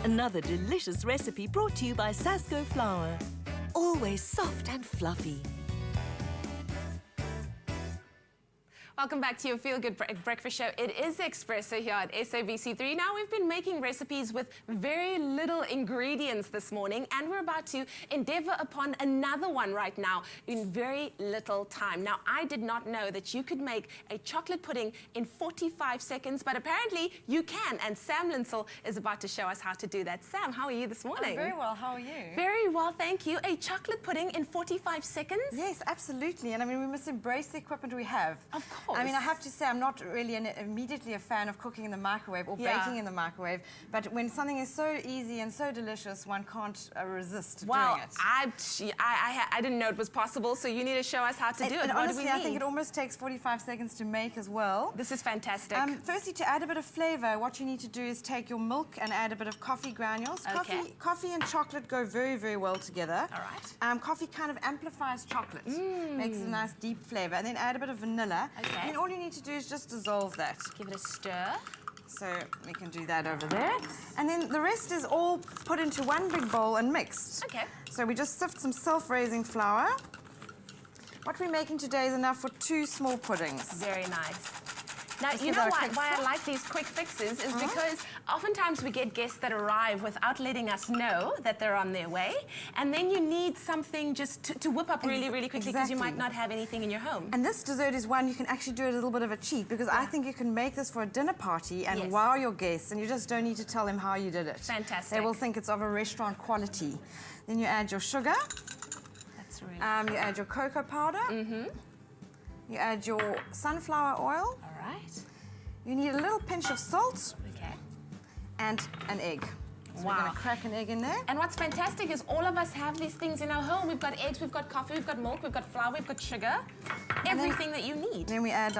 Another delicious recipe brought to you by Sasko flour. Always soft and fluffy. Welcome back to your Feel Good Breakfast Show. It is Espresso here at SABC3. Now, we've been making recipes with very little ingredients this morning, and we're about to endeavor upon another one right now in very little time. Now, I did not know that you could make a chocolate pudding in 45 seconds, but apparently you can, and Sam Linsell is about to show us how to do that. Sam, how are you this morning? I'm very well, how are you? Very well, thank you. A chocolate pudding in 45 seconds? Yes, absolutely, and I mean, we must embrace the equipment we have. Of course. I mean, I have to say, I'm not really immediately a fan of cooking in the microwave or baking in the microwave, but when something is so easy and so delicious, one can't resist doing it. I didn't know it was possible, so you need to show us how to do it. And what honestly, do we need? I think it almost takes 45 seconds to make as well. This is fantastic. Firstly, to add a bit of flavor, what you need to do is take your milk and add a bit of coffee granules. Okay. Coffee and chocolate go very, very well together. All right. Coffee kind of amplifies chocolate, makes a nice deep flavor, and then add a bit of vanilla. Okay. And then all you need to do is just dissolve that. Give it a stir. So we can do that over there. And then the rest is all put into one big bowl and mixed. Okay. So we just sift some self-raising flour. What we're making today is enough for 2 small puddings. Very nice. Now, Just you give know that a why quick I like these quick fixes is because oftentimes we get guests that arrive without letting us know that they're on their way, and then you need something just to whip up really, really quickly because you might not have anything in your home. And this dessert is one you can actually do a little bit of a cheat, because I think you can make this for a dinner party and wow your guests, and you just don't need to tell them how you did it. Fantastic. They will think it's of a restaurant quality. Then you add your sugar. That's really You add your cocoa powder. You add your sunflower oil. all right. You need a little pinch of salt Okay. and an egg. So we're Wow. going to crack an egg in there. And what's fantastic is all of us have these things in our home. We've got eggs, we've got coffee, we've got milk, we've got flour, we've got sugar. Everything that you need. Then we add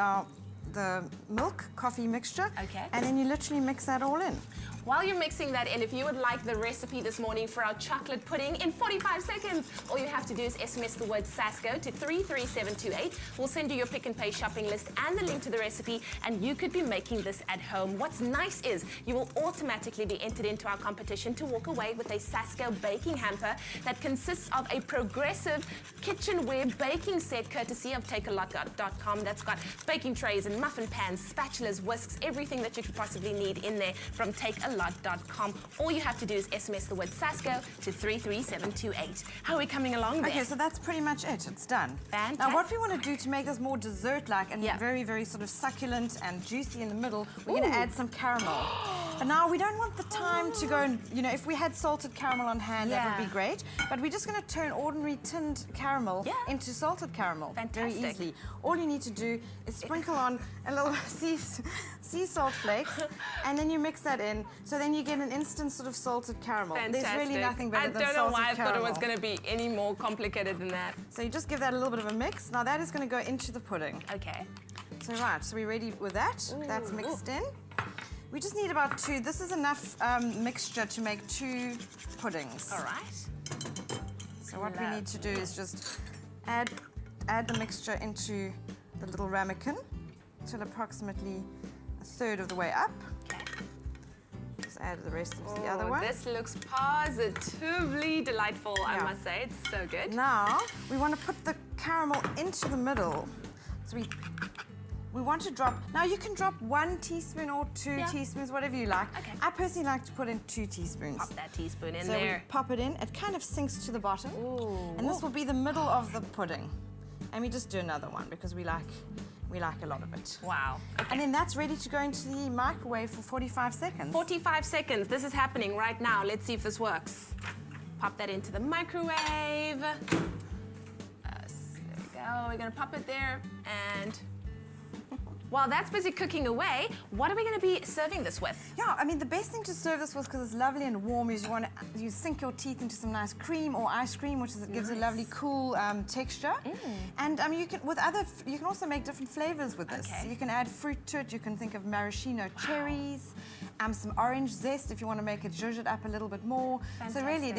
the milk coffee mixture. Okay. And then you literally mix that all in. While you're mixing that in, if you would like the recipe this morning for our chocolate pudding in 45 seconds, all you have to do is SMS the word Sasko to 33728. We'll send you your pick and pay shopping list and the link to the recipe, and you could be making this at home. What's nice is you will automatically be entered into our competition to walk away with a Sasko baking hamper that consists of a progressive kitchenware baking set courtesy of takealot.com that's got baking trays and muffin pans, spatulas, whisks, everything that you could possibly need in there from takealot.com. All you have to do is SMS the word Sasko to 33728. How are we coming along there? Okay, so that's pretty much it. It's done. Fantastic. Now, what we want to do to make this more dessert-like and very, very sort of succulent and juicy in the middle, we're going to add some caramel. But now, we don't want the time to go and, you know, if we had salted caramel on hand, that would be great. But we're just going to turn ordinary tinned caramel into salted caramel very easily. All you need to do is sprinkle on a little sea salt flakes, and then you mix that in. So then you get an instant sort of salted caramel. Fantastic. There's really nothing better than salted caramel. I don't know why I caramel. thought it was going to be any more complicated than that. So you just give that a little bit of a mix. Now that is going to go into the pudding. Okay. So so we're ready with that. That's mixed in. We just need about 2. This is enough mixture to make 2 puddings. All right. So what we need to do is just add the mixture into the little ramekin till approximately 1/3 of the way up. Just add the rest of the other one. This looks positively delightful, I must say. It's so good. Now, we want to put the caramel into the middle. So we want to drop, now you can drop 1 teaspoon or 2 teaspoons, whatever you like. Okay. I personally like to put in 2 teaspoons. Pop that teaspoon in So there. we pop it in, it kind of sinks to the bottom. And this will be the middle of the pudding. And we just do another one because we like a lot of it. Wow. Okay. And then that's ready to go into the microwave for 45 seconds. 45 seconds. This is happening right now. Let's see if this works. Pop that into the microwave. There we go. We're going to pop it there, and while that's busy cooking away, what are we going to be serving this with? Yeah, I mean, the best thing to serve this with, because it's lovely and warm, is you sink your teeth into some nice cream or ice cream, which gives a lovely, cool texture. And I mean, you can also make different flavors with this. Okay. You can add fruit to it. You can think of maraschino cherries, some orange zest if you want to make it zhuzh it up a little bit more. Fantastic. So really,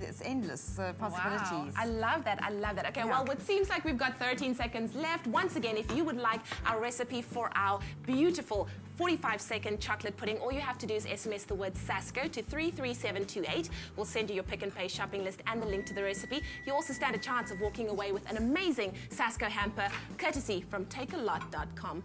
it's endless possibilities. Wow. I love that. I love that. Okay, well, it seems like we've got 13 seconds left. Once again, if you would like our recipe for our beautiful 45-second chocolate pudding. All you have to do is SMS the word Sasko to 33728. We'll send you your pick and pay shopping list and the link to the recipe. You also stand a chance of walking away with an amazing Sasko hamper, courtesy from takealot.com.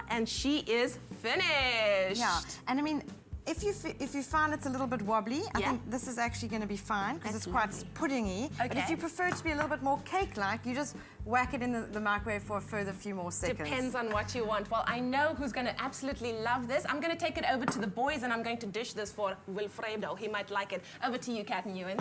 And she is finished. Yeah, and I mean, if you find it's a little bit wobbly, I think this is actually going to be fine because it's quite puddingy. Okay. But if you prefer it to be a little bit more cake-like, you just whack it in the microwave for a further few more seconds. Depends on what you want. Well, I know who's going to absolutely love this. I'm going to take it over to the boys and I'm going to dish this for Wilfredo. He might like it. Over to you, Kat and Ewan.